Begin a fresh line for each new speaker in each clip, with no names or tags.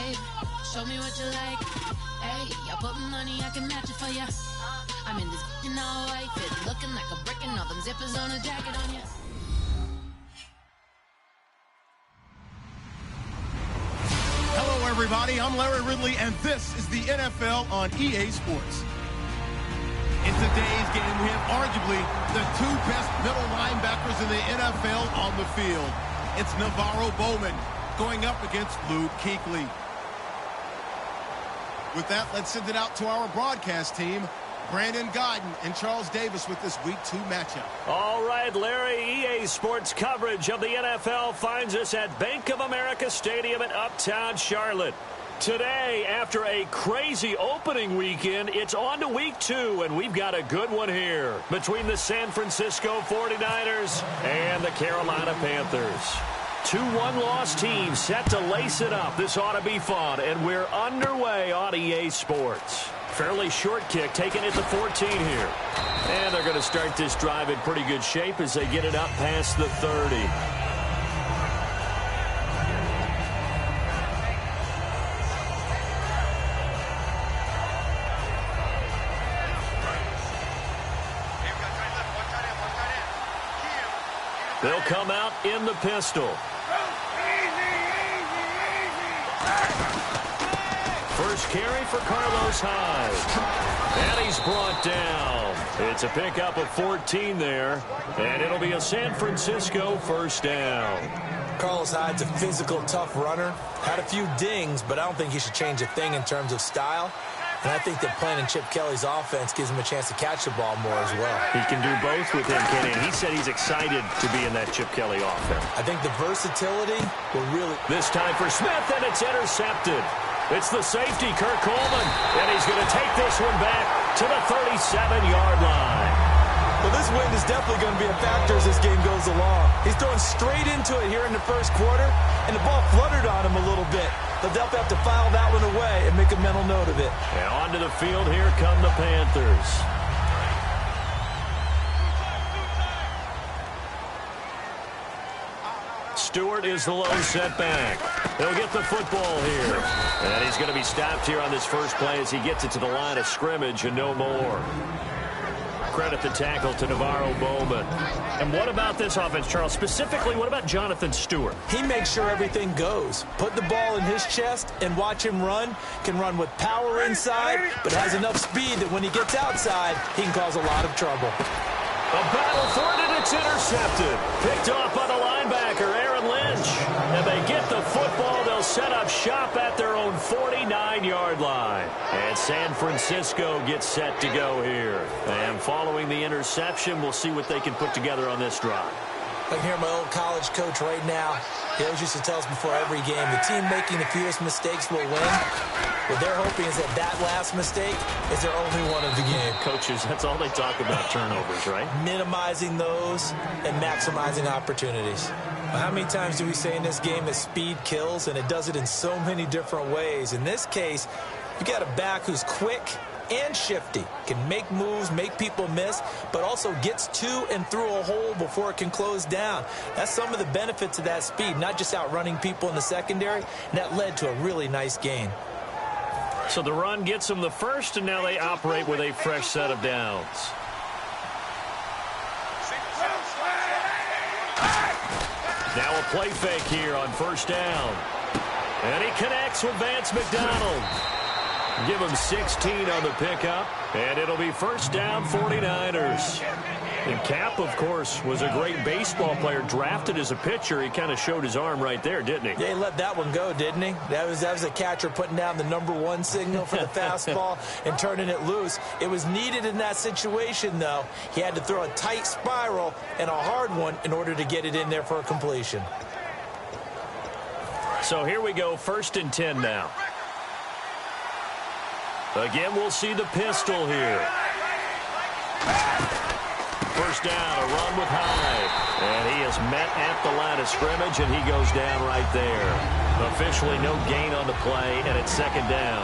babe. Show me what you like. Hey, I put money, I can match it for ya. I'm in this all white fit, looking like a brick and all them zippers on a jacket on ya.
Hello, everybody. I'm Larry Ridley, and this is the NFL on EA Sports. In today's game, we have arguably the two best middle linebackers in the NFL on the field. It's Navarro Bowman going up against Luke Kuechly. With that, let's send it out to our broadcast team, Brandon Guyton and Charles Davis, with this Week 2 matchup.
All right, Larry, EA Sports coverage of the NFL finds us at Bank of America Stadium in Uptown Charlotte. Today, after a crazy opening weekend, it's on to Week 2, and we've got a good one here between the San Francisco 49ers and the Carolina Panthers. Two one-loss teams set to lace it up. This ought to be fun, and we're underway on EA Sports. Fairly short kick, taken at the 14 here. And they're going to start this drive in pretty good shape as they get it up past the 30. They'll come out in the pistol. First carry for Carlos Hyde. And he's brought down. It's a pickup of 14 there. And it'll be a San Francisco first down.
Carlos Hyde's a physical, tough runner. Had a few dings, but I don't think he should change a thing in terms of style. And I think that playing in Chip Kelly's offense gives him a chance to catch the ball more as well.
He can do both with him, Kenny. And he said he's excited to be in that Chip Kelly offense.
I think the versatility will really...
This time for Smith, and it's intercepted. It's the safety, Kirk Coleman. And he's going to take this one back to the 37-yard line.
Well, this wind is definitely going to be a factor as this game goes along. He's throwing straight into it here in the first quarter, and the ball fluttered on him a little bit. They'll definitely have to file that one away and make a mental note of it.
And onto the field, here come the Panthers. Stewart is the lone setback. They'll get the football here. And he's going to be stopped here on this first play as he gets it to the line of scrimmage and no more. Credit the tackle to Navarro Bowman. And what about this offense, Charles? Specifically, what about Jonathan Stewart?
He makes sure everything goes. Put the ball in his chest and watch him run. Can run with power inside, but has enough speed that when he gets outside, he can cause a lot of trouble.
A battle for it, and it's intercepted. Picked off by the linebacker, Aaron Lynch. And they get the football. They'll set up shop at their own 49-yard line. And San Francisco gets set to go here. And following the interception, we'll see what they can put together on this drive.
I can hear my old college coach right now. He always used to tell us before every game, the team making the fewest mistakes will win. What they're hoping is that last mistake is their only one of the game.
Coaches, that's all they talk about, turnovers, right?
Minimizing those and maximizing opportunities. Well, how many times do we say in this game that speed kills, and it does it in so many different ways? In this case, you got a back who's quick and shifty, can make moves, make people miss, but also gets to and through a hole before it can close down. That's some of the benefits of that speed, not just outrunning people in the secondary, and that led to a really nice gain.
So the run gets them the first, and now they operate with a fresh set of downs. Now a play fake here on first down. And he connects with Vance McDonald. Give him 16 on the pickup, and it'll be first down 49ers. And Cap, of course, was a great baseball player, drafted as a pitcher. He kind of showed his arm right there, didn't he?
Yeah, he let that one go, didn't he? That was a catcher putting down the #1 signal for the fastball and turning it loose. It was needed in that situation, though. He had to throw a tight spiral and a hard one in order to get it in there for a completion.
So here we go, 1st and 10 now. Again, we'll see the pistol here. First down, a run with Hyde. And he is met at the line of scrimmage, and he goes down right there. Officially no gain on the play, and it's 2nd down.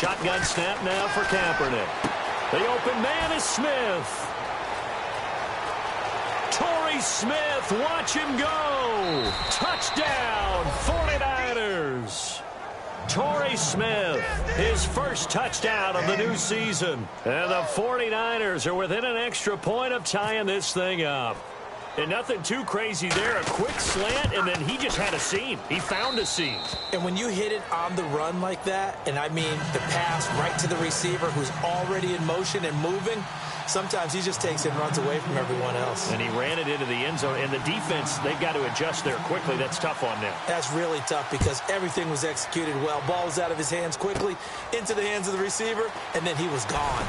Shotgun snap now for Kaepernick. The open man is Smith. Torrey Smith, watch him go. Touchdown, 49ers. Torrey Smith, his first touchdown of the new season. And the 49ers are within an extra point of tying this thing up. And nothing too crazy there. A quick slant, and then he just had a seam. He found a seam.
And when you hit it on the run like that, and I mean the pass right to the receiver who's already in motion and moving, sometimes he just takes it and runs away from everyone else.
And he ran it into the end zone. And the defense, they've got to adjust there quickly. That's tough on them. That's
really tough because everything was executed well. Ball was out of his hands quickly, into the hands of the receiver, and then he was gone.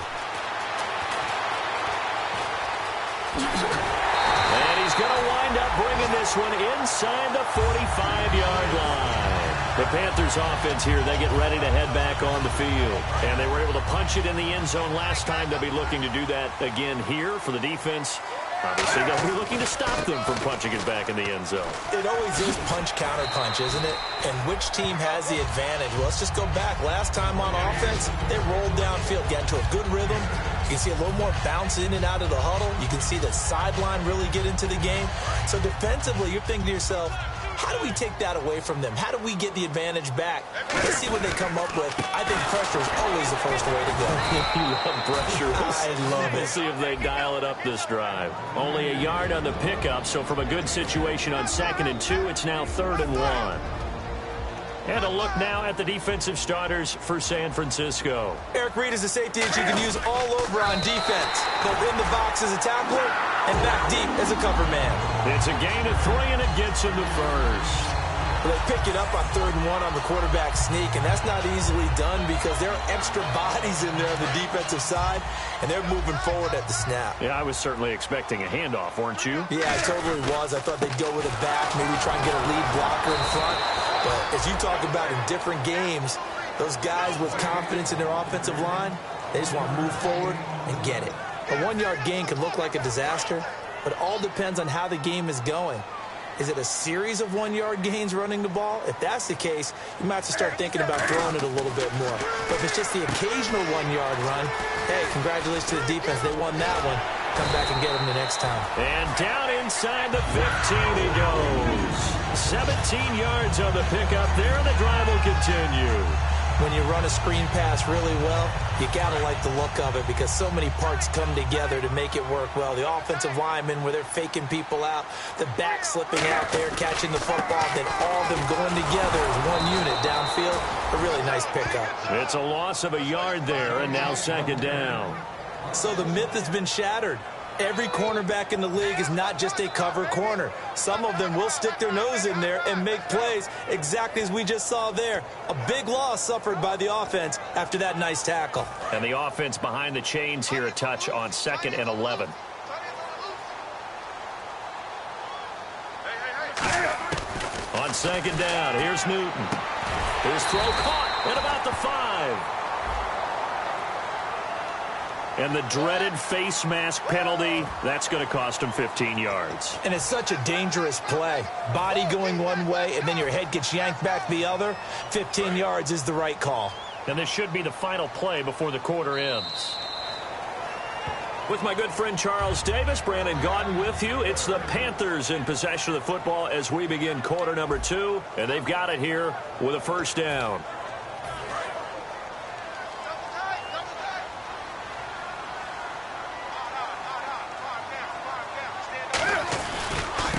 And he's going to wind up bringing this one inside the 45-yard line. The Panthers offense here, they get ready to head back on the field. And they were able to punch it in the end zone last time. They'll be looking to do that again here for the defense. Obviously, they'll be looking to stop them from punching it back in the end zone.
It always is punch-counter-punch, isn't it? And which team has the advantage? Well, let's just go back. Last time on offense, they rolled downfield, got into a good rhythm. You can see a little more bounce in and out of the huddle. You can see the sideline really get into the game. So defensively, you're thinking to yourself, how do we take that away from them? How do we get the advantage back? Let's see what they come up with. I think pressure is always the first way to go.
You love pressure.
I love it.
We'll see if they dial it up this drive. Only a yard on the pickup, so from a good situation on 2nd and 2, it's now 3rd and 1. And a look now at the defensive starters for San Francisco.
Eric Reid is a safety that you can use all over on defense, both in the box as a tackler and back deep as a cover man.
It's a gain of 3, and it gets him to first.
Well, they pick it up on 3rd and 1 on the quarterback sneak, and that's not easily done because there are extra bodies in there on the defensive side, and they're moving forward at the snap.
Yeah, I was certainly expecting a handoff, weren't you?
Yeah, I totally was. I thought they'd go with a back, maybe try and get a lead blocker in front. But as you talk about in different games, those guys with confidence in their offensive line, they just want to move forward and get it. A 1-yard gain can look like a disaster, but it all depends on how the game is going. Is it a series of 1-yard gains running the ball? If that's the case, you might have to start thinking about throwing it a little bit more. But if it's just the occasional 1-yard run, hey, congratulations to the defense. They won that one. Come back and get them the next time.
And down inside the 15 he goes. 17 yards on the pickup there, and the drive will continue.
When you run a screen pass really well, you got to like the look of it because so many parts come together to make it work well. The offensive linemen where they're faking people out, the back slipping out there, catching the football, then all of them going together as one unit downfield. A really nice pickup.
It's a loss of a yard there, and now 2nd down.
So the myth has been shattered. Every cornerback in the league is not just a cover corner. Some of them will stick their nose in there and make plays exactly as we just saw there. A big loss suffered by the offense after that nice tackle.
And the offense behind the chains here a touch on 2nd and 11. On 2nd down, here's Newton. His throw caught at about the 5. And the dreaded face mask penalty, that's going to cost him 15 yards.
And it's such a dangerous play. Body going one way, and then your head gets yanked back the other. 15 yards is the right call.
And this should be the final play before the quarter ends. With my good friend Charles Davis, Brandon Gaudin with you. It's the Panthers in possession of the football as we begin quarter number 2. And they've got it here with a 1st down.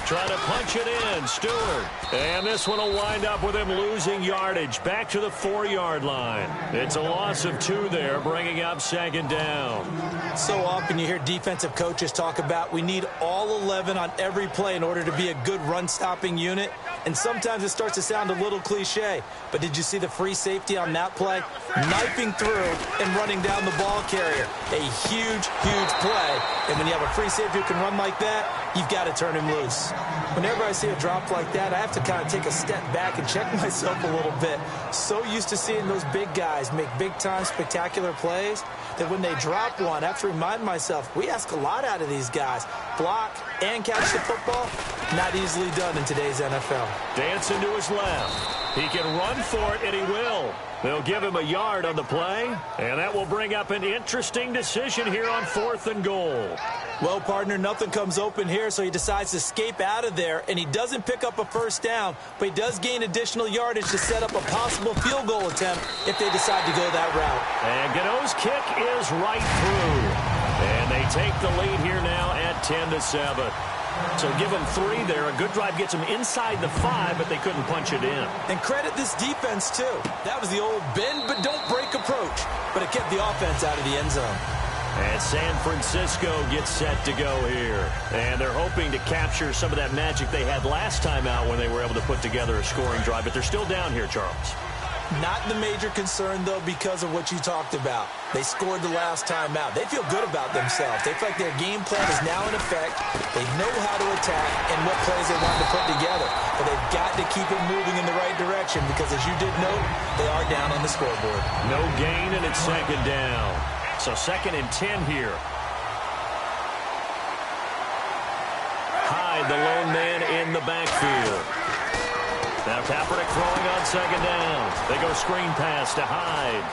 Trying to punch it in, Stewart. And this one will wind up with him losing yardage back to the 4-yard line. It's a loss of 2 there, bringing up 2nd down.
So often you hear defensive coaches talk about we need all 11 on every play in order to be a good run-stopping unit. And sometimes it starts to sound a little cliche. But did you see the free safety on that play? Knifing through and running down the ball carrier. A huge, huge play. And when you have a free safety who can run like that, you've got to turn him loose. Whenever I see a drop like that, I have to kind of take a step back and check myself a little bit. So used to seeing those big guys make big-time spectacular plays that when they drop one, I have to remind myself, we ask a lot out of these guys. Block and catch the football. Not easily done in today's NFL.
Dancing to his left. He can run for it, and he will. They'll give him a yard on the play, and that will bring up an interesting decision here on 4th and goal.
Well, partner, nothing comes open here, so he decides to escape out of there, and he doesn't pick up a first down, but he does gain additional yardage to set up a possible field goal attempt if they decide to go that route.
And Gano's kick is right through. And they take the lead here now at 10-7. So give them 3 there. A good drive gets them inside the 5, but they couldn't punch it in.
And credit this defense, too. That was the old bend but don't break approach, but it kept the offense out of the end zone.
And San Francisco gets set to go here. And they're hoping to capture some of that magic they had last time out when they were able to put together a scoring drive. But they're still down here, Charles.
Not the major concern, though, because of what you talked about. They scored the last time out. They feel good about themselves. They feel like their game plan is now in effect. They know how to attack and what plays they want to put together. But they've got to keep it moving in the right direction because, as you did note, they are down on the scoreboard.
No gain, and it's 2nd down. So 2nd and 10 here. Hyde, the lone man in the backfield. Now Kaepernick throwing on 2nd down. They go screen pass to Hyde.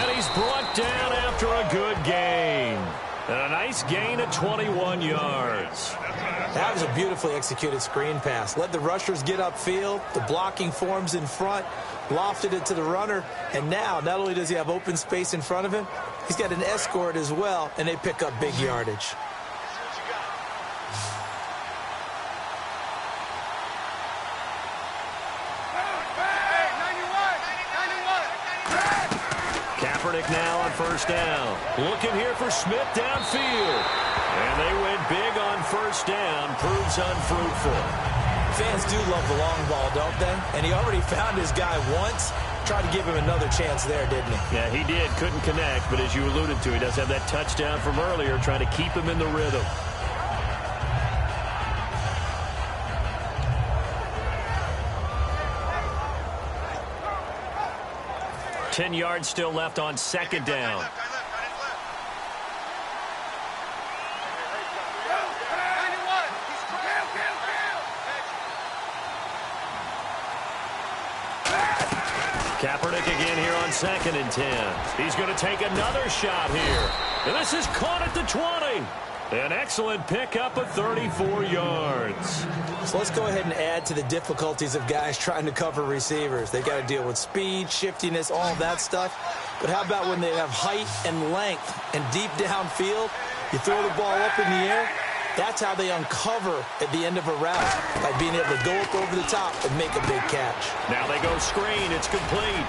And he's brought down after a good gain. And a nice gain of 21 yards.
That was a beautifully executed screen pass. Let the rushers get upfield. The blocking forms in front. Lofted it to the runner. And now, not only does he have open space in front of him, he's got an escort as well, and they pick up big yardage.
Kaepernick now on 1st down. Looking here for Smith downfield. And they went big on 1st down. Proves unfruitful.
Fans do love the long ball, don't they? And he already found his guy once. Tried to give him another chance there, didn't he?
Yeah, he did. Couldn't connect, but as you alluded to, he does have that touchdown from earlier, trying to keep him in the rhythm. Ten yards still left on 2nd down. Kaepernick again here on 2nd and 10. He's going to take another shot here. And this is caught at the 20. An excellent pickup of 34 yards.
So let's go ahead and add to the difficulties of guys trying to cover receivers. They've got to deal with speed, shiftiness, all of that stuff. But how about when they have height and length and deep downfield? You throw the ball up in the air. That's how they uncover at the end of a route, by being able to go up over the top and make a big catch.
Now they go screen. It's complete.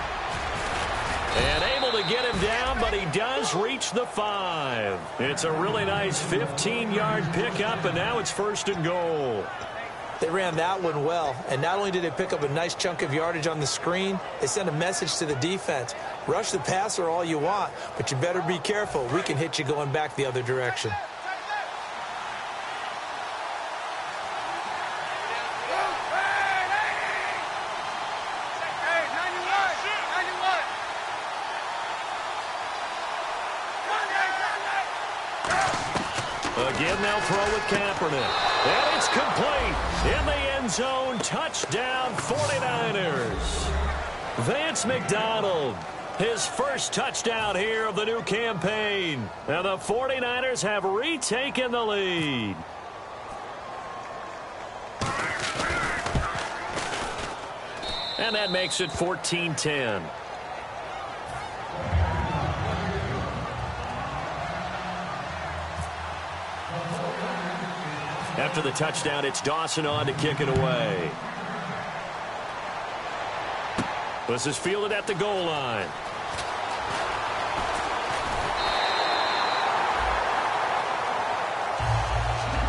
And able to get him down, but he does reach the 5. It's a really nice 15-yard pickup, and now it's 1st and goal.
They ran that one well, and not only did they pick up a nice chunk of yardage on the screen, they sent a message to the defense. Rush the passer all you want, but you better be careful. We can hit you going back the other direction.
Again, they'll throw with Kaepernick. And it's complete. In the end zone, touchdown 49ers. Vance McDonald, his first touchdown here of the new campaign. And the 49ers have retaken the lead. And that makes it 14-10. After the touchdown, it's Dawson on to kick it away. This is fielded at the goal line.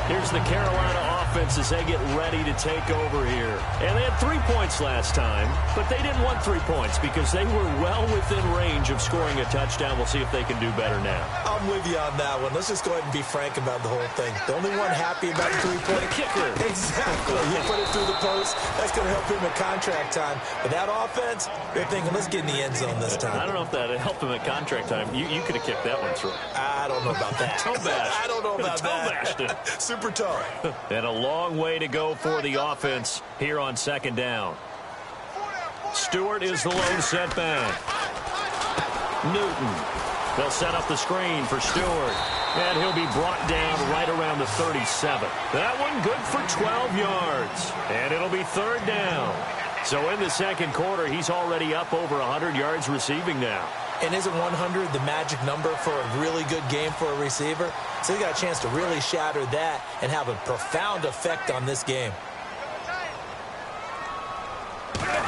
Here's the Carolina offense as they get ready to take over here. And they had 3 points last time, but they didn't want 3 points because they were well within range of scoring a touchdown. We'll see if they can do better now.
I'm with you on that one. Let's just go ahead and be frank about the whole thing. The only one happy about the 3-point
kicker.
Exactly. You put it through the post. bonus. That's going to help him at contract time. But that offense, they're thinking, let's get in the end zone this time.
I don't know if that helped him at contract time. You could have kicked that one through.
I don't know about that.
Toe bash.
I don't know about
that.
It. Super toe.
And a long way to go for the offense here on second down. Stewart is the lone setback. Newton. They'll set up the screen for Stewart. And he'll be brought down right around the 37. That one good for 12 yards. And it'll be third down. So in the second quarter, he's already up over 100 yards receiving now.
And isn't 100 the magic number for a really good game for a receiver? So he got a chance to really shatter that and have a profound effect on this game.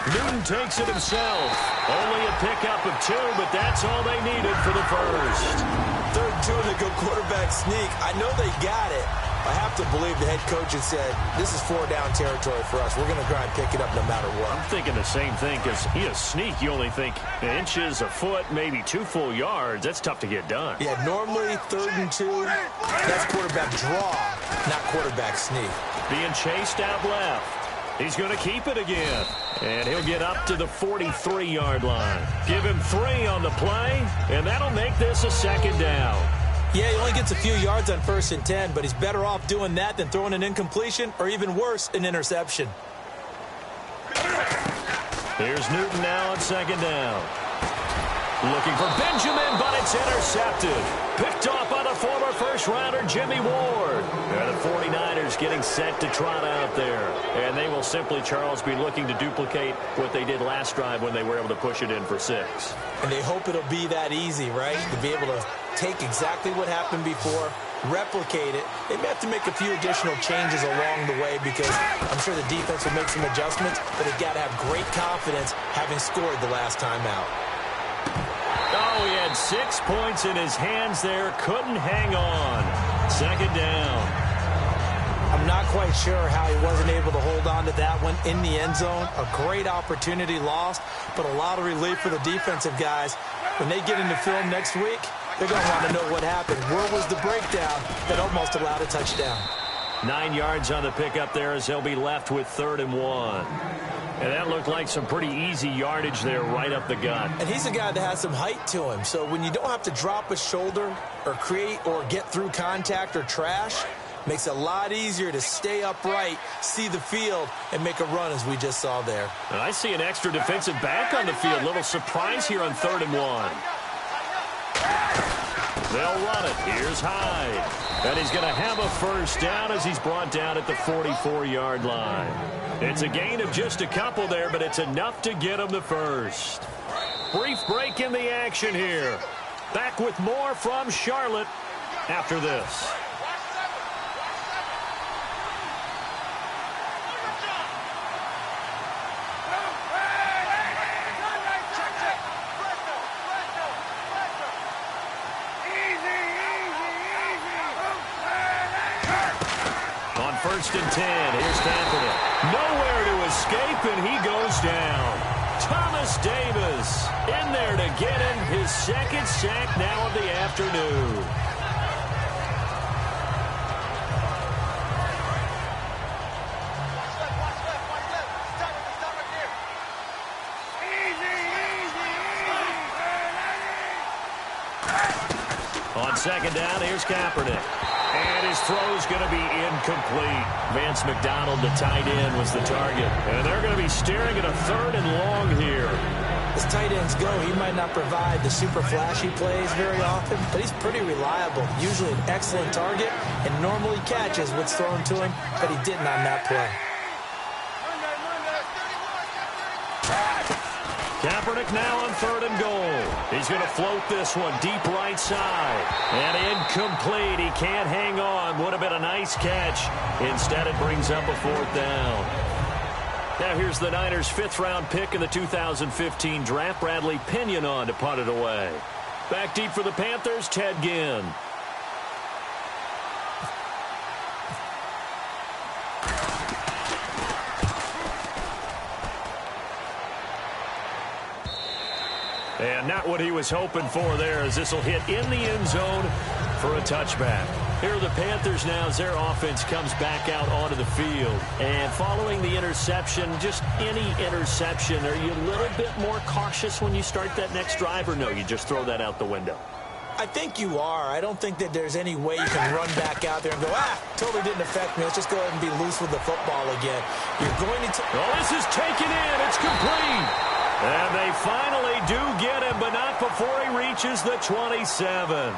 Newton takes it himself. Only a pickup of 2, but that's all they needed for the first.
Third and 2 and they go quarterback sneak. I know they got it. I have to believe the head coach had said, this is 4-down territory for us. We're going to try and pick it up no matter what.
I'm thinking the same thing because a sneak, you only think inches, a foot, maybe 2 full yards. That's tough to get done.
Yeah, normally third and 2, that's quarterback draw, not quarterback sneak.
Being chased out left. He's going to keep it again. And he'll get up to the 43-yard line. Give him 3 on the play, and that'll make this a second down.
Yeah, he only gets a few yards on 1st and 10, but he's better off doing that than throwing an incompletion or even worse, an interception.
Here's Newton now on second down. Looking for Benjamin, but it's intercepted. Picked off by the former first-rounder Jimmy Ward. And the 49ers getting set to trot out there. And they will simply, Charles, be looking to duplicate what they did last drive when they were able to push it in for 6.
And they hope it'll be that easy, right? To be able to take exactly what happened before, replicate it. They may have to make a few additional changes along the way because I'm sure the defense will make some adjustments, but they've got to have great confidence having scored the last time out.
Oh, he had 6 points in his hands there. Couldn't hang on. Second down.
I'm not quite sure how he wasn't able to hold on to that one in the end zone. A great opportunity lost, but a lot of relief for the defensive guys. When they get into film next week, they're going to want to know what happened. Where was the breakdown that almost allowed a touchdown?
9 yards on the pickup there as they'll be left with 3rd and 1. And that looked like some pretty easy yardage there right up the gut.
And he's a guy that has some height to him. So when you don't have to drop a shoulder or create or get through contact or trash, makes it a lot easier to stay upright, see the field, and make a run as we just saw there.
And I see an extra defensive back on the field. Little surprise here on 3rd and 1. They'll run it. Here's Hyde. And he's going to have a first down as he's brought down at the 44-yard line. It's a gain of just a couple there, but it's enough to get him the first. Brief break in the action here. Back with more from Charlotte after this. On 1st and 10, here's Kaepernick. Nowhere to escape, and he goes down. Thomas Davis in there to get him his 2nd sack now of the afternoon. On 2nd down, here's Kaepernick. And his throw's going to be incomplete. Vance McDonald, the tight end, was the target. And they're going to be staring at a 3rd and long here.
As tight ends go, he might not provide the super flashy plays very often, but he's pretty reliable. Usually an excellent target and normally catches what's thrown to him, but he didn't on that play.
Kaepernick now on 3rd and goal. He's going to float this one deep right side. And incomplete. He can't hang on. Would have been a nice catch. Instead, it brings up a 4th down. Now here's the Niners' 5th-round pick in the 2015 draft. Bradley Pinion on to punt it away. Back deep for the Panthers, Ted Ginn. And not what he was hoping for there, as this will hit in the end zone for a touchback. Here are the Panthers now as their offense comes back out onto the field. And following the interception, just any interception, are you a little bit more cautious when you start that next drive, or no, you just throw that out the window?
I think you are. I don't think that there's any way you can run back out there and go, totally didn't affect me. Let's just go ahead and be loose with the football again. You're going to...
Oh, this is taken in. It's complete. And they finally do get him, but not before he reaches the 27.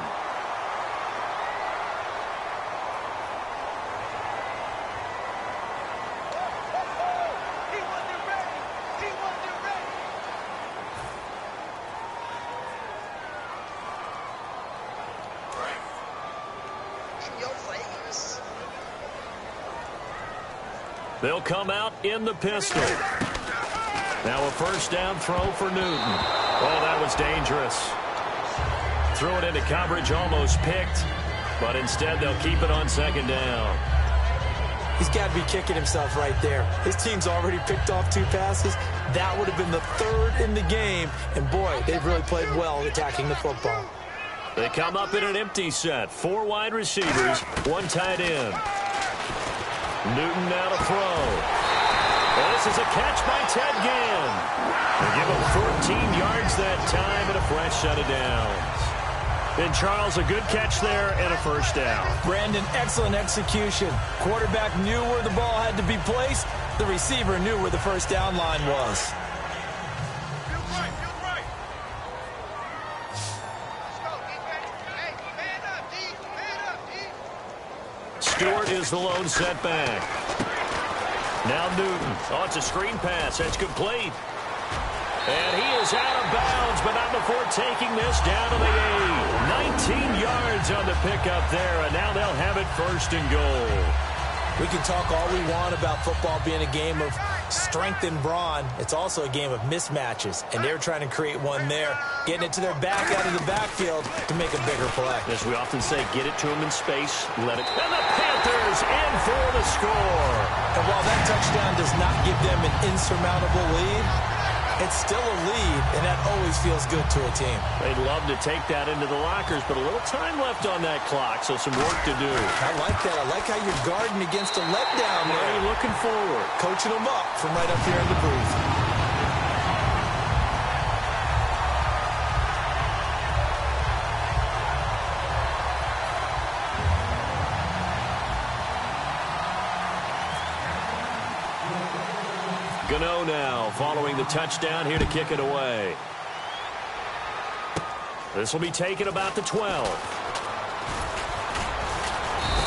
They'll come out in the pistol. Now a first down throw for Newton. Oh, that was dangerous. Threw it into coverage, almost picked, but instead they'll keep it on second down.
He's got to be kicking himself right there. His team's already picked off 2 passes. That would have been the 3rd in the game. And, boy, they've really played well attacking the football.
They come up in an empty set. 4 wide receivers, 1 tight end. Newton now to throw. And this is a catch by Ted Ginn. They give him 14 yards that time and a fresh set of downs. And Charles, a good catch there and a first down.
Brandon, excellent execution. Quarterback knew where the ball had to be placed. The receiver knew where the first down line was.
Stewart is the lone setback. Now Newton. Oh, it's a screen pass. That's complete. And he is out of bounds, but not before taking this down to the 8. 19 yards on the pickup there, and now they'll have it first and goal.
We can talk all we want about football being a game of strength and brawn. It's also a game of mismatches, and they're trying to create one there, getting it to their back out of the backfield to make a bigger play.
As we often say, get it to them in space, let it. And the Panthers in for the score.
And while that touchdown does not give them an insurmountable lead, it's still a lead, and that always feels good to a team.
They'd love to take that into the lockers, but a little time left on that clock, so some work to do.
I like that. I like how you're guarding against a letdown there.
You're looking forward.
Coaching them up from right up here in the booth.
Gano now following the touchdown here to kick it away. This will be taken about the 12.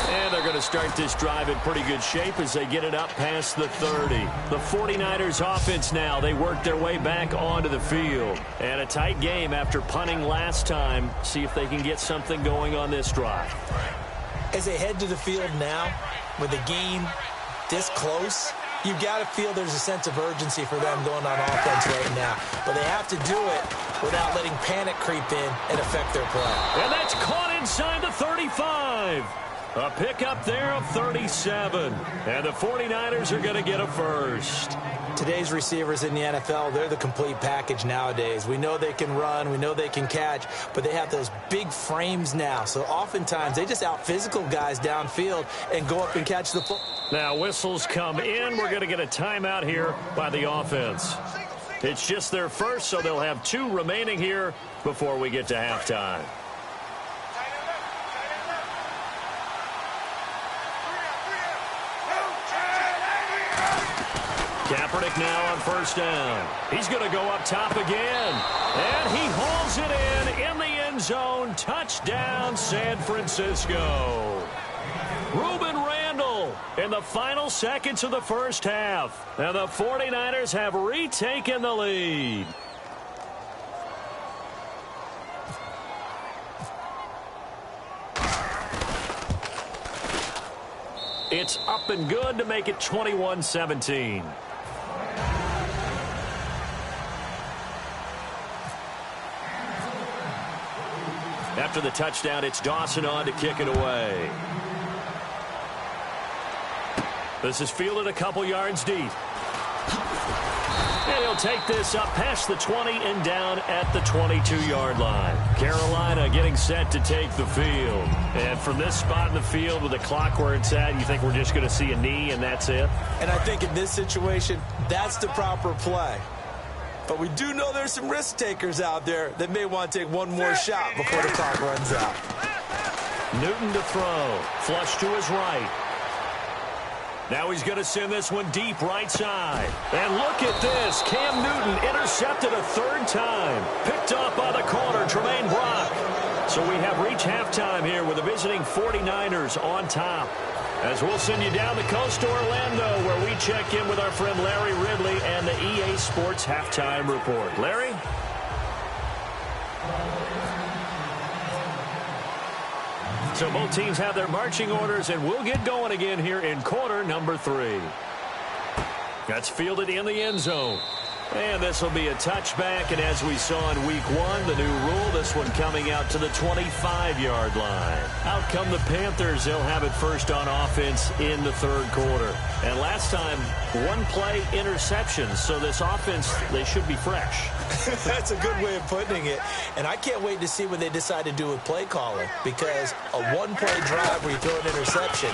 And they're going to start this drive in pretty good shape as they get it up past the 30. The 49ers offense now, they work their way back onto the field. And a tight game after punting last time. See if they can get something going on this drive.
As they head to the field now, with the game this close, you've got to feel there's a sense of urgency for them going on offense right now. But they have to do it without letting panic creep in and affect their play.
And that's caught inside the 35. A pickup there of 37. And the 49ers are going to get a first.
Today's receivers in the NFL, they're the complete package nowadays. We know they can run, we know they can catch, but they have those big frames now. So oftentimes they just out-physical guys downfield and go up and catch the football.
Now whistles come in. We're going to get a timeout here by the offense. It's just their first, so they'll have 2 remaining here before we get to halftime. Kaepernick now on first down. He's going to go up top again. And he hauls it in the end zone. Touchdown, San Francisco. Ruben Randall in the final seconds of the first half. And the 49ers have retaken the lead. It's up and good to make it 21-17. After the touchdown, it's Dawson on to kick it away. This is fielded a couple yards deep. And he'll take this up past the 20 and down at the 22-yard line. Carolina getting set to take the field. And from this spot in the field with the clock where it's at, you think we're just going to see a knee and that's it?
And I think in this situation, that's the proper play. But we do know there's some risk takers out there that may want to take one more shot before the clock runs out.
Newton to throw. Flush to his right. Now he's going to send this one deep right side. And look at this. Cam Newton intercepted a third time. Picked off by the corner, Tremaine Brock. So we have reached halftime here with the visiting 49ers on top. As we'll send you down the coast to Orlando, where we check in with our friend Larry Ridley and the EA Sports Halftime Report. Larry? So both teams have their marching orders, and we'll get going again here in quarter number 3. That's fielded in the end zone. And this will be a touchback, and as we saw in week 1, the new rule, this one coming out to the 25-yard line. Out come the Panthers. They'll have it first on offense in the third quarter. And last time, one play interceptions, so this offense, they should be fresh.
That's a good way of putting it. And I can't wait to see what they decide to do with play calling, because a one-play drive where you throw an interception,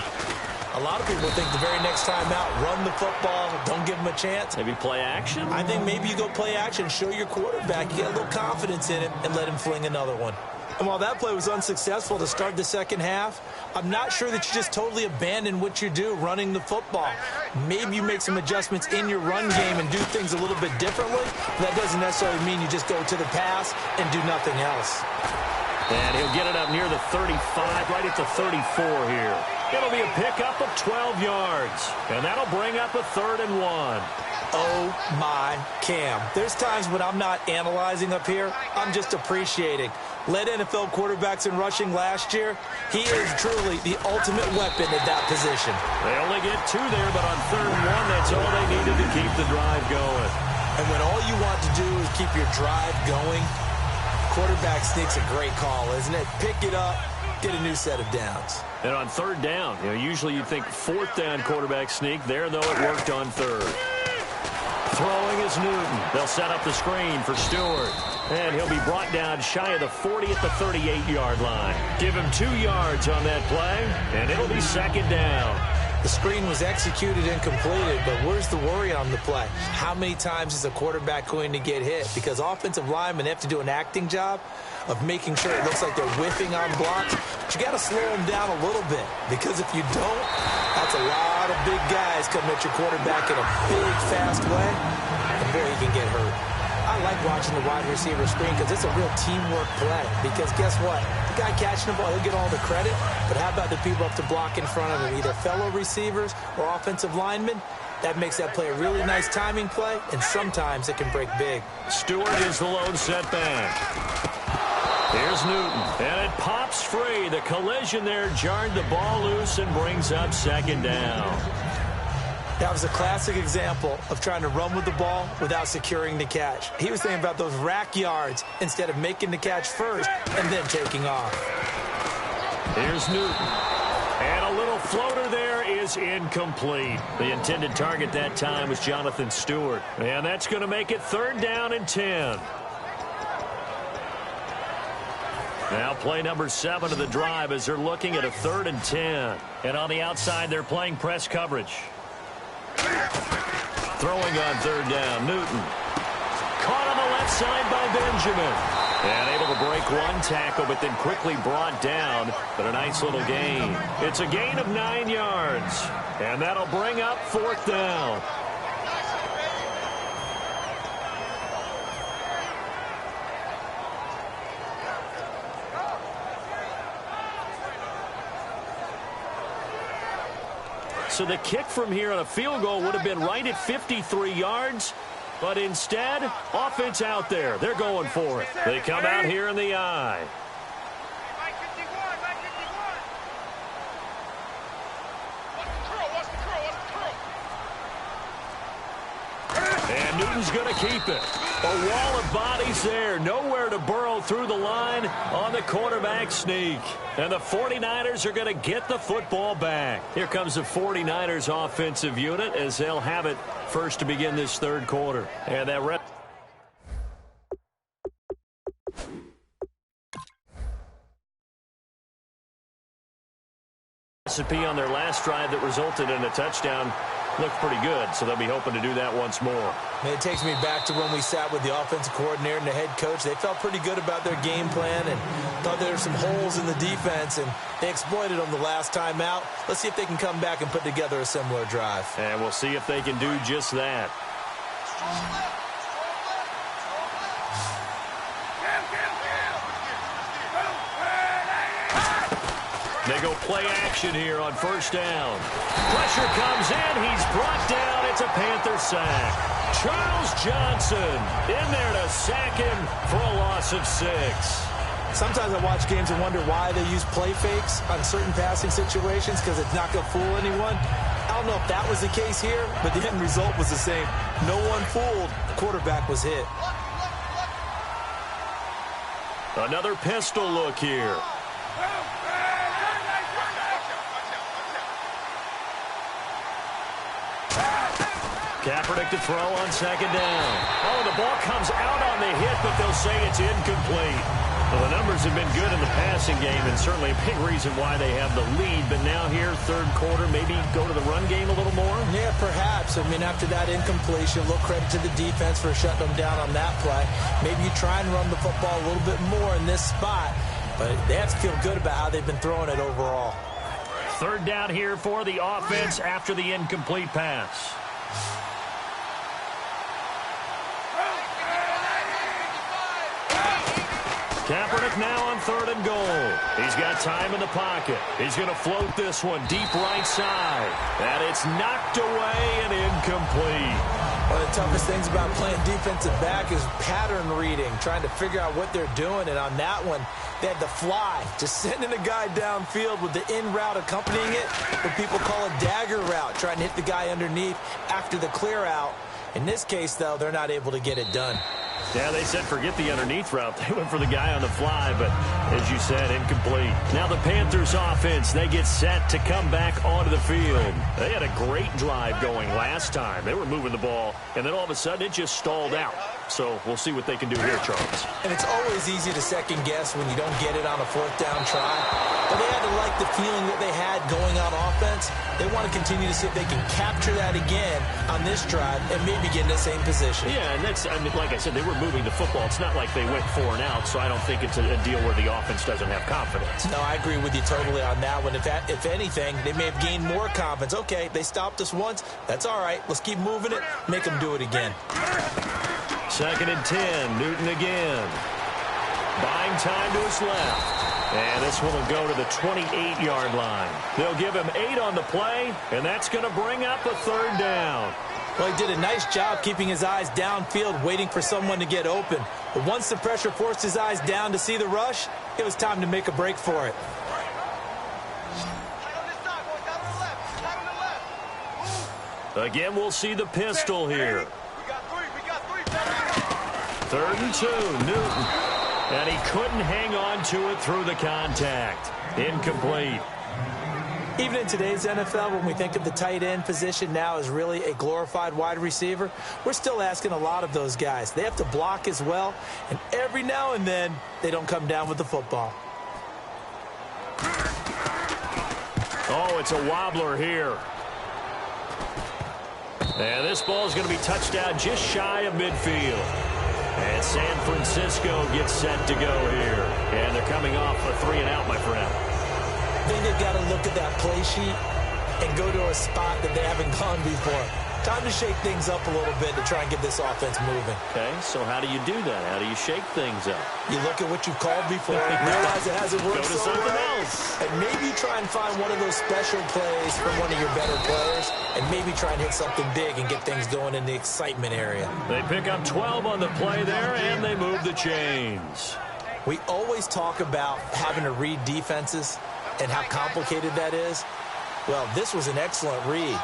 a lot of people think the very next time out, run the football, don't give them a chance.
Maybe play action?
I think maybe you go play action, show your quarterback, you get a little confidence in him, and let him fling another one. And while that play was unsuccessful to start the second half, I'm not sure that you just totally abandon what you do running the football. Maybe you make some adjustments in your run game and do things a little bit differently. That doesn't necessarily mean you just go to the pass and do nothing else.
And he'll get it up near the 35, right at the 34 here. It'll be a pickup of 12 yards. And that'll bring up a 3rd and 1.
Oh, my Cam. There's times when I'm not analyzing up here. I'm just appreciating. Led NFL quarterbacks in rushing last year. He is truly the ultimate weapon at that position.
They only get 2 there, but on 3rd and 1, that's all they needed to keep the drive going.
And when all you want to do is keep your drive going, quarterback sneak's a great call, isn't it? Pick it up, get a new set of downs.
And on 3rd down, usually you'd think 4th down quarterback sneak. There, though, it worked on 3rd. Throwing is Newton. They'll set up the screen for Stewart. And he'll be brought down shy of the 40 at the 38-yard line. Give him 2 yards on that play, and it'll be 2nd down.
The screen was executed and completed, but where's the worry on the play? How many times is a quarterback going to get hit? Because offensive linemen have to do an acting job of making sure it looks like they're whiffing on blocks. But you got to slow them down a little bit, because if you don't, that's a lot of big guys coming at your quarterback in a big, fast way, and boy, he can get hurt. I like watching the wide receiver screen because it's a real teamwork play. Because guess what? The guy catching the ball, he'll get all the credit. But how about the people up to block in front of him, either fellow receivers or offensive linemen? That makes that play a really nice timing play, and sometimes it can break big.
Stewart is the lone setback. Here's Newton, and it pops free. The collision there jarred the ball loose and brings up 2nd down.
That was a classic example of trying to run with the ball without securing the catch. He was thinking about those rack yards instead of making the catch first and then taking off.
Here's Newton. And a little floater there is incomplete. The intended target that time was Jonathan Stewart. And that's going to make it 3rd down and 10. Now play number 7 of the drive as they're looking at a 3rd and 10. And on the outside, they're playing press coverage. Throwing on 3rd down, Newton. Caught on the left side by Benjamin. And able to break one tackle, but then quickly brought down. But a nice little gain. It's a gain of 9 yards. And that'll bring up 4th down. So the kick from here on a field goal would have been right at 53 yards. But instead, offense out there. They're going for it. They come out here in the eye. And Newton's going to keep it. A wall of bodies there. Nowhere to burrow through the line on the quarterback sneak. And the 49ers are going to get the football back. Here comes the 49ers offensive unit as they'll have it first to begin this third quarter. And that recipe on their last drive that resulted in a touchdown looked pretty good, so they'll be hoping to do that once more.
It takes me back to when we sat with the offensive coordinator and the head coach. They felt pretty good about their game plan and thought there were some holes in the defense, and they exploited them the last time out. Let's see if they can come back and put together a similar drive.
And we'll see if they can do just that. They go play action here on first down. Pressure comes in. He's brought down. It's a Panther sack. Charles Johnson in there to sack him for a loss of 6.
Sometimes I watch games and wonder why they use play fakes on certain passing situations because it's not going to fool anyone. I don't know if that was the case here, but the end result was the same. No one fooled. The quarterback was hit.
Another pistol look here. Kaepernick to throw on second down. Oh, the ball comes out on the hit, but they'll say it's incomplete. Well, the numbers have been good in the passing game, and certainly a big reason why they have the lead. But now here, third quarter, maybe go to the run game a little more?
Yeah, perhaps. I mean, after that incompletion, a little credit to the defense for shutting them down on that play. Maybe you try and run the football a little bit more in this spot, but they have to feel good about how they've been throwing it overall.
Third down here for the offense after the incomplete pass. Kaepernick now on third and goal. He's got time in the pocket. He's going to float this one deep right side. And it's knocked away and incomplete.
One of the toughest things about playing defensive back is pattern reading, trying to figure out what they're doing. And on that one, they had the fly, just sending a guy downfield with the in route accompanying it. What people call a dagger route, trying to hit the guy underneath after the clear out. In this case, though, they're not able to get it done.
Yeah, they said forget the underneath route. They went for the guy on the fly, but as you said, incomplete. Now the Panthers offense, they get set to come back onto the field. They had a great drive going last time. They were moving the ball, and then all of a sudden it just stalled out. So we'll see what they can do here, Charles.
And it's always easy to second guess when you don't get it on a fourth down try. But they had to like the feeling that they had going on offense. They want to continue to see if they can capture that again on this drive and maybe get in the same position.
Yeah, and that's, I mean, like I said, they were moving the football. It's not like they went 4 and out, so I don't think it's a deal where the offense doesn't have confidence.
No, I agree with you totally on that one. If anything, they may have gained more confidence. Okay, they stopped us once. That's all right. Let's keep moving it. Make them do it again.
Second and 10. Newton again. Buying time to his left. And this one will go to the 28-yard line. They'll give him 8 on the play, and that's going to bring up a third down.
Well, he did a nice job keeping his eyes downfield, waiting for someone to get open. But once the pressure forced his eyes down to see the rush, it was time to make a break for it.
Again, we'll see the pistol here. Third and 2, Newton. And he couldn't hang on to it through the contact. Incomplete.
Even in today's NFL, when we think of the tight end position now as really a glorified wide receiver, we're still asking a lot of those guys. They have to block as well, and every now and then, they don't come down with the football.
Oh, it's a wobbler here. And this ball is going to be touched down just shy of midfield. And San Francisco gets set to go here. And they're coming off a 3-and-out, my friend.
I think they've got to look at that play sheet and go to a spot that they haven't gone before. Time to shake things up a little bit to try and get this offense moving.
Okay, so how do you do that? How do you shake things up?
You look at what you've called before and realize it hasn't worked so well. And maybe you try and find one of those special plays from one of your better players and maybe try and hit something big and get things going in the excitement area.
They pick up 12 on the play there, and they move the chains.
We always talk about having to read defenses and how complicated that is. Well, this was an excellent read.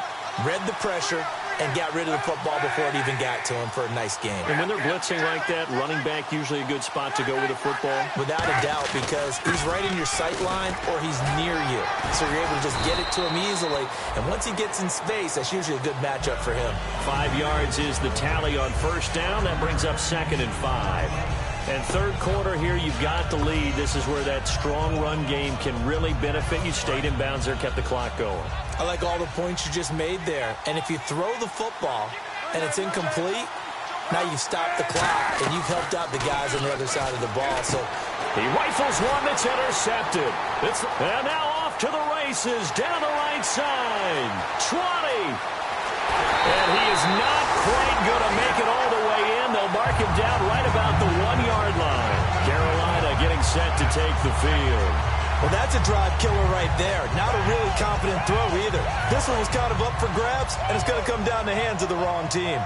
Read the pressure, and got rid of the football before it even got to him for a nice game.
And when they're blitzing like that, running back usually a good spot to go with the football?
Without a doubt, because he's right in your sight line or he's near you. So you're able to just get it to him easily. And once he gets in space, that's usually a good matchup for him.
5 yards is the tally on first down. That brings up 2nd and 5. And third quarter here, you've got the lead. This is where that strong run game can really benefit you. Stayed in bounds there, kept the clock going.
I like all the points you just made there. And if you throw the football and it's incomplete, now you've stopped the clock and you've helped out the guys on the other side of the ball. So
he rifles one that's intercepted. And now off to the races down the right side. 20. And he is not quite going to make it all the way in. They'll mark him down right about the 1-yard line. Carolina getting set to take the field.
Well, that's a drive killer right there. Not a really confident throw either. This one was kind of up for grabs, and it's going to come down the hands of the wrong team.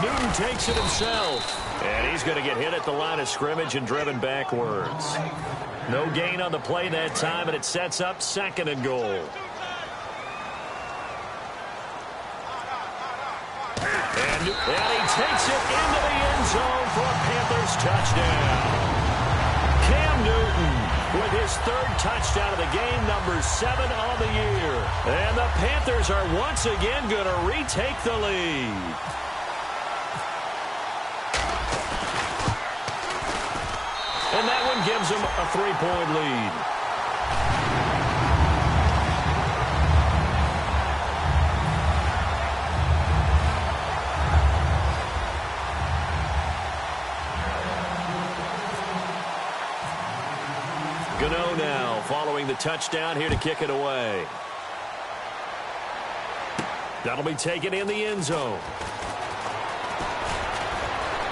Newton takes it himself. And he's going to get hit at the line of scrimmage and driven backwards. No gain on the play that time, and it sets up 2nd and goal. And he takes it into the end zone for a Panthers touchdown. Cam Newton with his 3rd touchdown of the game, number 7 on the year. And the Panthers are once again going to retake the lead. And that one gives them a 3-point lead. Gano now following the touchdown here to kick it away. That'll be taken in the end zone.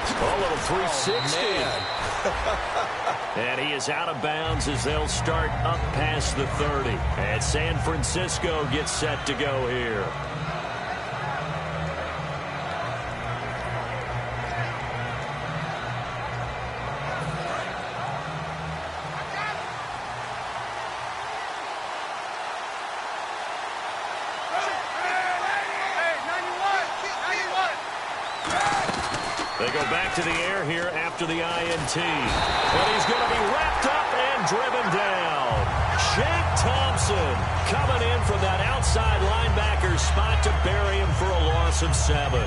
A little 360. And he is out of bounds as they'll start up past the 30. And San Francisco gets set to go here. They go back to the air here after the INT. And he's going to be wrapped up and driven down. Shaq Thompson coming in from that outside linebacker spot to bury him for a loss of 7.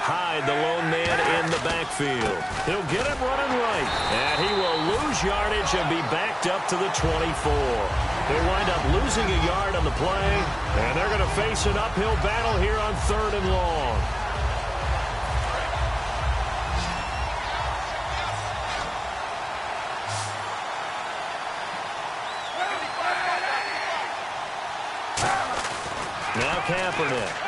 Hyde, the lone man in the backfield. He'll get him running right. And he will lose yardage and be backed up to the 24. They wind up losing a yard on the play. And they're going to face an uphill battle here on 3rd and long. Now Kaepernick.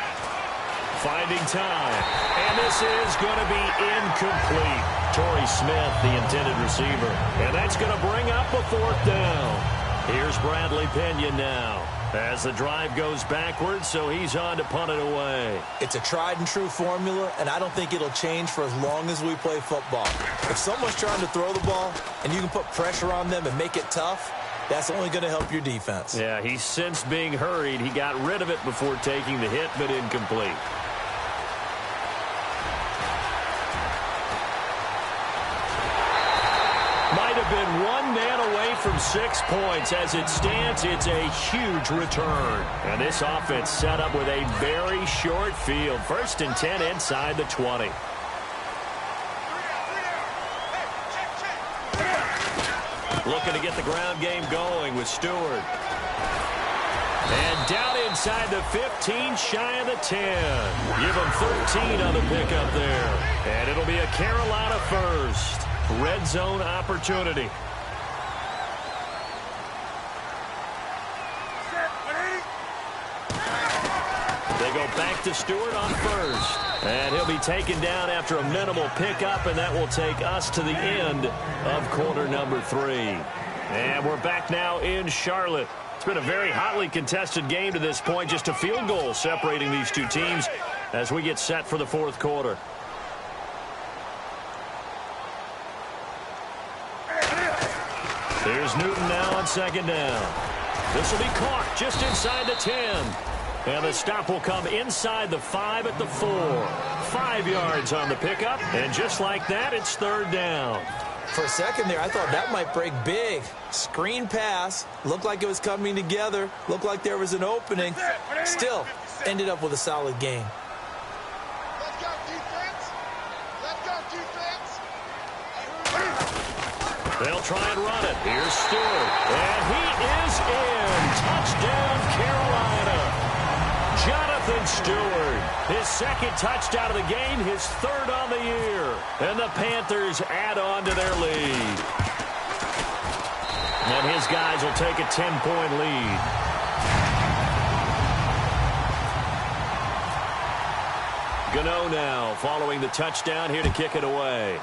Finding time. And this is going to be incomplete. Torrey Smith, the intended receiver. And that's going to bring up a 4th down. Here's Bradley Pinion now. As the drive goes backwards, so he's on to punt it away.
It's a tried and true formula, and I don't think it'll change for as long as we play football. If someone's trying to throw the ball and you can put pressure on them and make it tough, that's only going to help your defense.
Yeah, he sensed being hurried. He got rid of it before taking the hit, but incomplete. Might have been one man away from 6 points. As it stands, it's a huge return. And this offense set up with a very short field. 1st and 10 inside the 20. Looking to get the ground game going with Stewart. And down inside the 15, shy of the 10. Give them 13 on the pickup there. And it'll be a Carolina first. Red zone opportunity. They go back to Stewart on 1st. And he'll be taken down after a minimal pickup, and that will take us to the end of quarter number 3. And we're back now in Charlotte. It's been a very hotly contested game to this point. Just a field goal separating these two teams. as we get set for the fourth quarter. Here's Newton now on second down. This will be caught just inside the 10. And the stop will come inside the 5 at the 4. 5 yards on the pickup. And just like that, it's third down.
For a second there, I thought that might break big. Screen pass. Looked like it was coming together. Looked like there was an opening. Still, ended up with a solid game.
Let's go, defense. Let's go, defense.
They'll try and run it. Here's Stewart. And he is in. Touchdown, Carolina. Jonathan Stewart, his second touchdown of the game, his third on the year. And the Panthers add on to their lead. And his guys will take a 10-point lead. Gano now following the touchdown here to kick it away.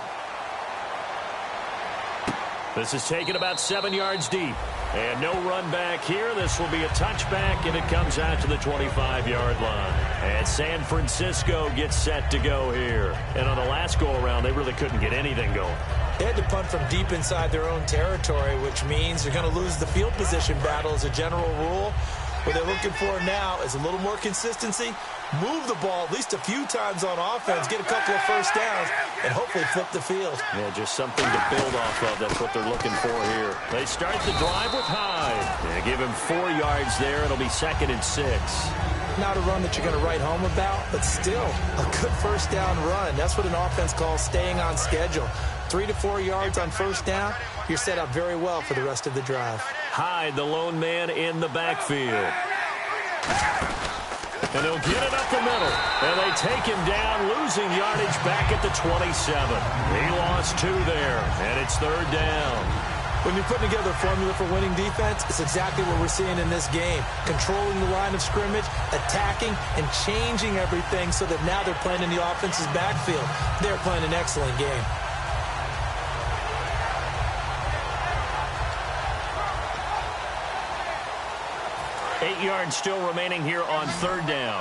This is taken about 7 yards deep. And no run back here. This will be a touchback, and it comes out to the 25-yard line. And San Francisco gets set to go here. And on the last go-around, they really couldn't get anything going.
They had to punt from deep inside their own territory, which means they're going to lose the field position battle as a general rule. What they're looking for now is a little more consistency, move the ball at least a few times on offense, get a couple of first downs, and hopefully flip the field.
Yeah, just something to build off of. That's what they're looking for here. They start the drive with Hyde. They give him 4 yards there. It'll be 2nd and 6.
Not a run that you're going to write home about, but still a good first down run. That's what an offense calls staying on schedule. 3 to 4 yards on first down, you're set up very well for the rest of the drive.
Hyde, the lone man in the backfield. And they'll get it up the middle. And they take him down, losing yardage back at the 27. He lost 2 there, and it's third down.
When you're putting together a formula for winning defense, it's exactly what we're seeing in this game. Controlling the line of scrimmage, attacking, and changing everything so that now they're playing in the offense's backfield. They're playing an excellent game.
Eight yards still remaining here on third down.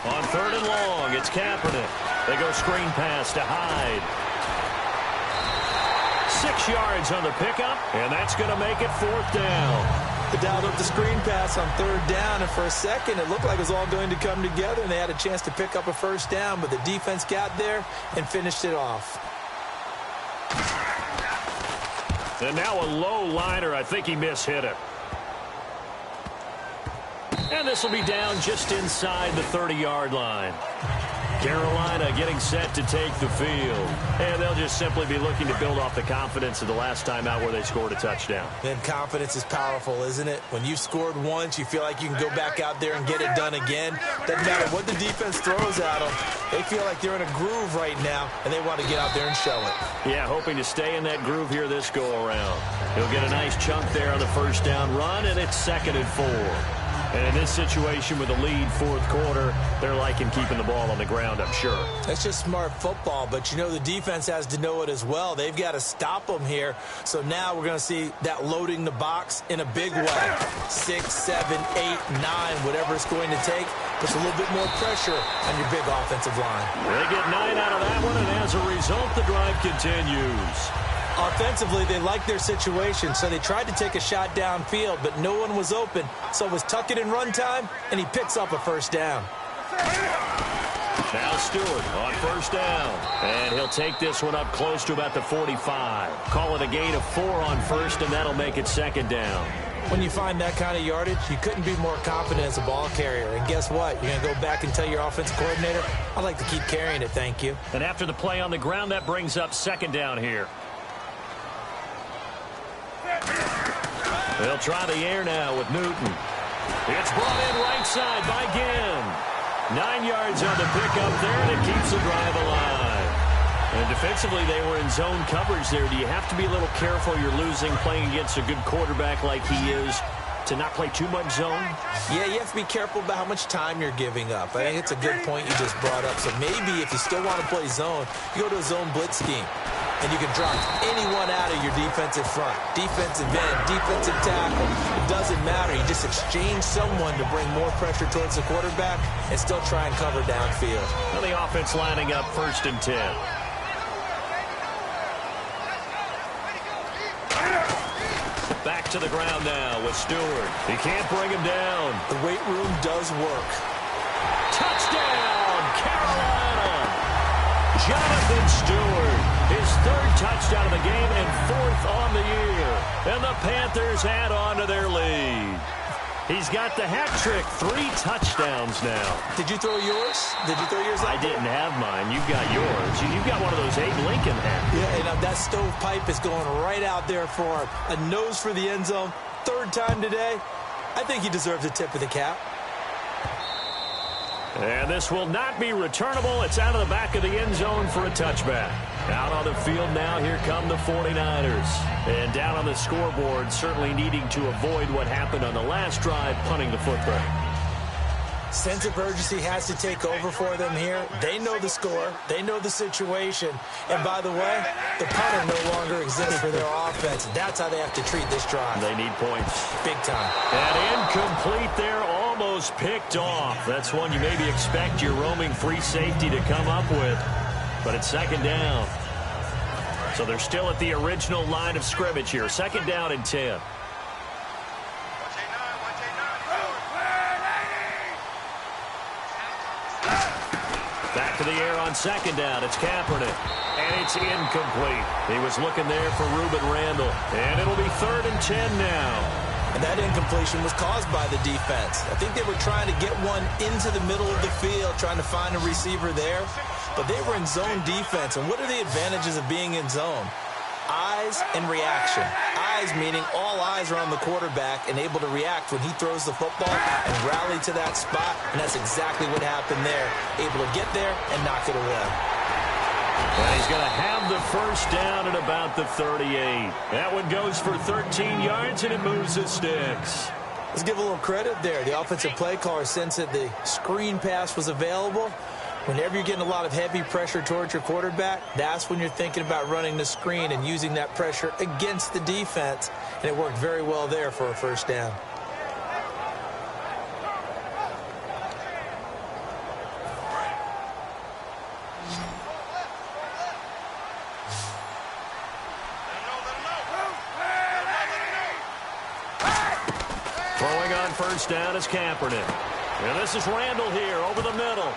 On third and long, it's Kaepernick. They go screen pass to Hyde. 6 yards on the pickup, and that's going to make it fourth down.
They dialed up the screen pass on third down, and for a second it looked like it was all going to come together, and they had a chance to pick up a first down, but the defense got there and finished it off.
And now a low liner. I think he mishit it. And this will be down just inside the 30-yard line. Carolina getting set to take the field. And they'll just simply be looking to build off the confidence of the last time out where they scored a touchdown.
And confidence is powerful, isn't it? When you've scored once, you feel like you can go back out there and get it done again. Doesn't matter what the defense throws at them. They feel like they're in a groove right now, and they want to get out there and show it.
Yeah, hoping to stay in that groove here this go-around. He'll get a nice chunk there on the first down run, and it's 2nd and 4. And in this situation with a lead fourth quarter, they're liking keeping the ball on the ground, I'm sure.
That's just smart football, but you know the defense has to know it as well. They've got to stop them here. So now we're going to see that loading the box in a big way. 6, 7, 8, 9, whatever it's going to take, puts a little bit more pressure on your big offensive line.
They get 9 out of that one, and as a result, the drive continues.
Offensively, they liked their situation, so they tried to take a shot downfield, but no one was open. So it was tuck it in run time, and he picks up a first down.
Now Stewart on first down, and he'll take this one up close to about the 45. Call it a gain of 4 on first, and that'll make it 2nd down.
When you find that kind of yardage, you couldn't be more confident as a ball carrier. And guess what? You're going to go back and tell your offensive coordinator, I'd like to keep carrying it, thank you.
And after the play on the ground, that brings up 2nd down here. They'll try the air now with Newton. It's brought in right side by Ginn. 9 yards on the pickup there, and it keeps the drive alive. And defensively, they were in zone coverage there. Do you have to be a little careful? You're losing playing against a good quarterback like he is to not play too much zone?
Yeah, you have to be careful about how much time you're giving up. I think it's a good point you just brought up. So maybe if you still want to play zone, you go to a zone blitz scheme. and you can drop anyone out of your defensive front. Defensive end, defensive tackle, it doesn't matter. You just exchange someone to bring more pressure towards the quarterback and still try and cover downfield.
Well, the offense lining up 1st and 10. Back to the ground now with Stewart. He can't bring him down.
The weight room does work.
Touchdown, Carolina! Jonathan Stewart, his 3rd touchdown of the game and 4th on the year. And the Panthers add on to their lead. He's got the hat trick, 3 touchdowns now.
Did you throw yours? Did you throw yours out
I didn't have mine. You've got yours. You've got one of those Abe Lincoln hats.
Yeah, and that stovepipe is going right out there for him. A nose for the end zone. 3rd time today. I think he deserves a tip of the cap.
And this will not be returnable. It's out of the back of the end zone for a touchback. Out on the field now, here come the 49ers. And down on the scoreboard, certainly needing to avoid what happened on the last drive, punting the football.
Sense of urgency has to take over for them here. They know the score. They know the situation. And by the way, the punter no longer exists for their offense. That's how they have to treat this drive.
They need points.
Big time.
And incomplete there, almost picked off. That's one you maybe expect your roaming free safety to come up with. But it's 2nd down. So they're still at the original line of scrimmage here. 2nd down and 10. Back to the air on 2nd down. It's Kaepernick. And it's incomplete. He was looking there for Reuben Randall. And it'll be 3rd and 10 now.
And that incompletion was caused by the defense. I think they were trying to get one into the middle of the field, trying to find a receiver there. But they were in zone defense. And what are the advantages of being in zone? Eyes and reaction. Eyes meaning all eyes are on the quarterback and able to react when he throws the football and rally to that spot. And that's exactly what happened there. Able to get there and knock it away.
And he's going to have the 1st down at about the 38. That one goes for 13 yards, and it moves the sticks.
Let's give a little credit there. The offensive play caller sensed that the screen pass was available. Whenever you're getting a lot of heavy pressure towards your quarterback, that's when you're thinking about running the screen and using that pressure against the defense. And it worked very well there for a 1st down.
Throwing on 1st down is Kaepernick. And this is Randall here over the middle.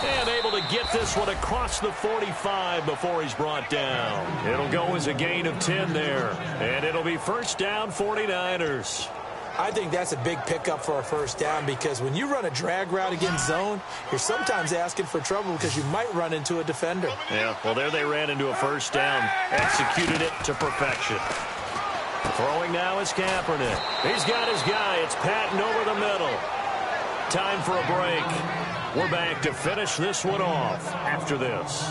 And able to get this one across the 45 before he's brought down. It'll go as a gain of 10 there. And it'll be 1st down 49ers.
I think that's a big pickup for a 1st down because when you run a drag route against zone, you're sometimes asking for trouble because you might run into a defender.
Yeah, well, there they ran into a 1st down. Executed it to perfection. Throwing now is Kaepernick. He's got his guy. It's Patton over the middle. Time for a break. We're back to finish this one off after this.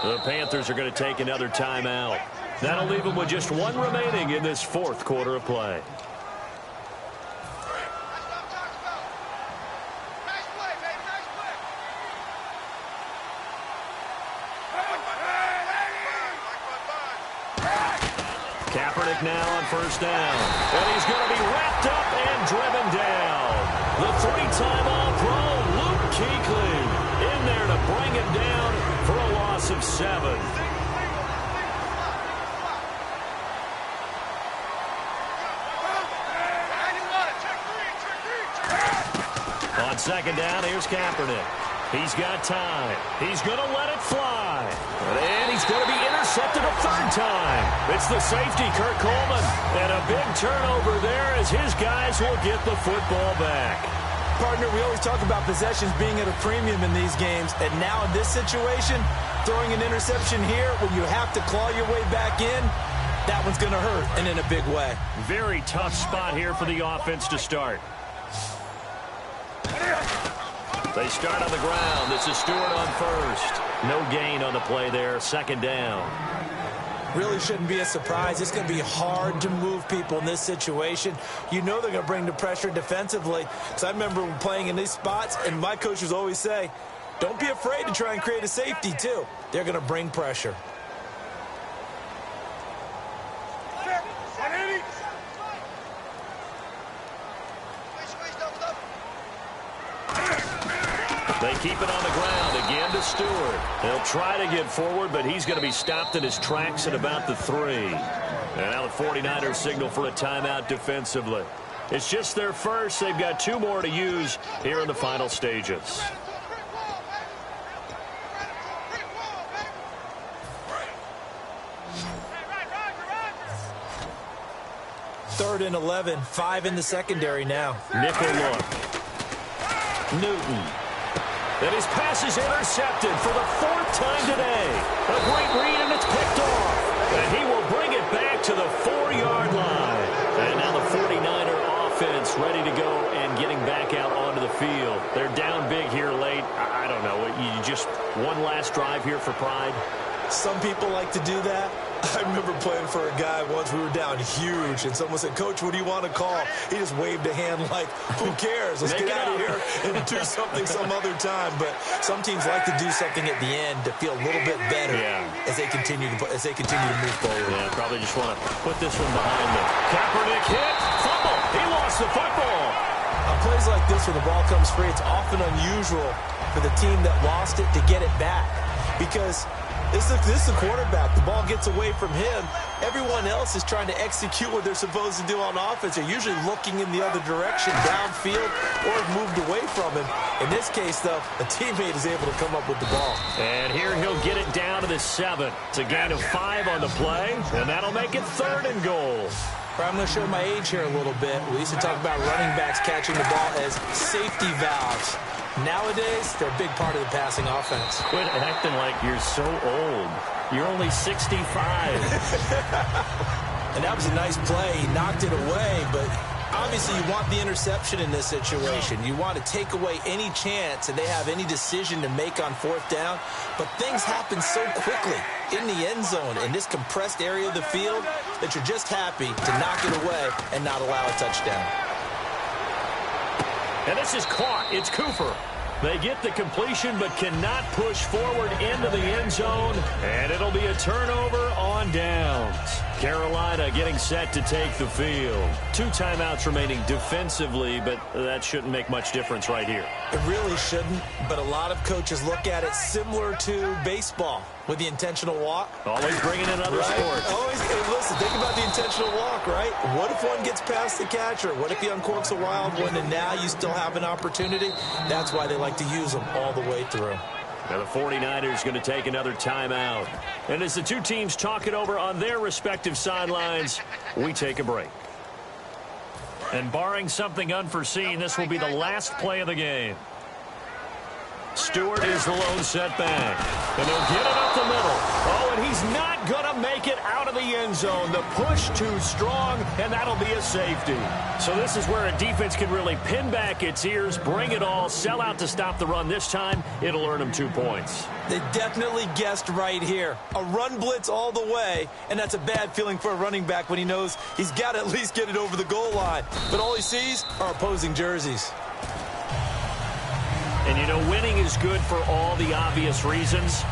The Panthers are going to take another timeout. That'll leave them with just one remaining in this 4th quarter of play. Kaepernick now on 1st down. And he's going to be wrapped up and driven down. The 3-time All-Pro, Luke Kuechly, in there to bring him down for a loss of 7. On 2nd down, here's Kaepernick. He's got time. He's going to let it fly. And he's going to be intercepted a 3rd time. It's the safety, Kurt Coleman. And a big turnover there as his guys will get the football back.
Partner, we always talk about possessions being at a premium in these games. And now in this situation, throwing an interception here when you have to claw your way back in, that one's going to hurt, and in a big way.
Very tough spot here for the offense to start. They start on the ground. This is Stewart on 1st. No gain on the play there. 2nd down.
Really shouldn't be a surprise. It's going to be hard to move people in this situation. You know they're going to bring the pressure defensively. Because I remember playing in these spots, and my coaches always say, don't be afraid to try and create a safety, too. They're going to bring pressure.
They keep it on the ground again to Stewart. They'll try to get forward, but he's going to be stopped in his tracks at about the 3. And now the 49ers signal for a timeout defensively. It's just their first. They've got 2 more to use here in the final stages.
Third and 11, 5 in the secondary now.
Nickel look. Newton. And his pass is intercepted for the 4th time today. A great read, and it's picked off. And he will bring it back to the 4-yard line. And now the 49er offense ready to go and getting back out onto the field. They're down big here late. I don't know. You just one last drive here for pride.
Some people like to do that. I remember playing for a guy once. We were down huge, and someone said, Coach, what do you want to call? He just waved a hand like, who cares? Let's get out of here and do something some other time. But some teams like to do something at the end to feel a little bit better as they continue to move forward.
Yeah, probably just want to put this one behind them. Kaepernick hit, fumble. He lost the football.
On plays like this where the ball comes free, it's often unusual for the team that lost it to get it back because this is the quarterback. The ball gets away from him. Everyone else is trying to execute what they're supposed to do on offense. They're usually looking in the other direction, downfield, or moved away from him. In this case, though, a teammate is able to come up with the ball.
And here he'll get it down to the 7. It's a gain of 5 on the play, and that'll make it 3rd and goal.
I'm going to show my age here a little bit. We used to talk about running backs catching the ball as safety valves. Nowadays, they're a big part of the passing offense.
Quit acting like you're so old. You're only 65.
And that was a nice play. He knocked it away, but obviously you want the interception in this situation. You want to take away any chance that they have any decision to make on 4th down. But things happen so quickly in the end zone in this compressed area of the field that you're just happy to knock it away and not allow a touchdown.
And this is caught. It's Cooper. They get the completion but cannot push forward into the end zone. And it'll be a turnover on downs. Carolina getting set to take the field. 2 timeouts remaining defensively, but that shouldn't make much difference right here.
It really shouldn't, but a lot of coaches look at it similar to baseball with the intentional walk.
Always bringing in other sports.
Always, hey, listen, think about the intentional walk, right? What if one gets past the catcher? What if he uncorks a wild one and now you still have an opportunity? That's why they like to use them all the way through.
Now the 49ers going to take another timeout. And as the 2 teams talk it over on their respective sidelines, we take a break. And barring something unforeseen, this will be the last play of the game. Stewart is the lone setback. And they'll get it up the middle. Oh, and he's not going to make it out of the end zone. The push too strong, and that'll be a safety. So this is where a defense can really pin back its ears, bring it all, sell out to stop the run. This time, it'll earn them 2 points.
They definitely guessed right here. A run blitz all the way, and that's a bad feeling for a running back when he knows he's got to at least get it over the goal line. But all he sees are opposing jerseys.
And, you know, winning is good for all the obvious reasons.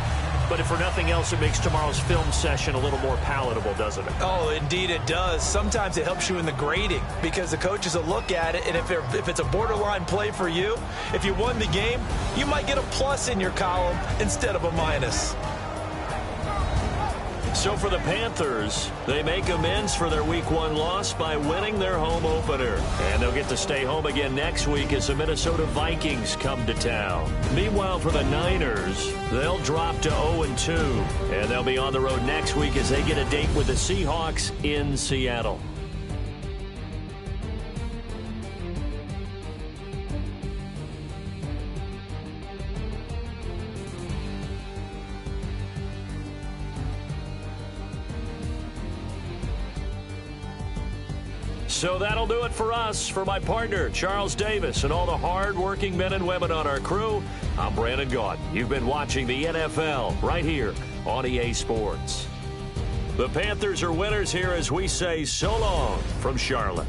But if for nothing else, it makes tomorrow's film session a little more palatable, doesn't it?
Oh, indeed it does. Sometimes it helps you in the grading because the coaches will look at it, and if it's a borderline play for you, if you won the game, you might get a plus in your column instead of a minus.
So for the Panthers, they make amends for their Week 1 loss by winning their home opener. And they'll get to stay home again next week as the Minnesota Vikings come to town. Meanwhile, for the Niners, they'll drop to 0-2. And they'll be on the road next week as they get a date with the Seahawks in Seattle. So that'll do it for us. For my partner, Charles Davis, and all the hard-working men and women on our crew, I'm Brandon Gaudin. You've been watching the NFL right here on EA Sports. The Panthers are winners here as we say so long from Charlotte.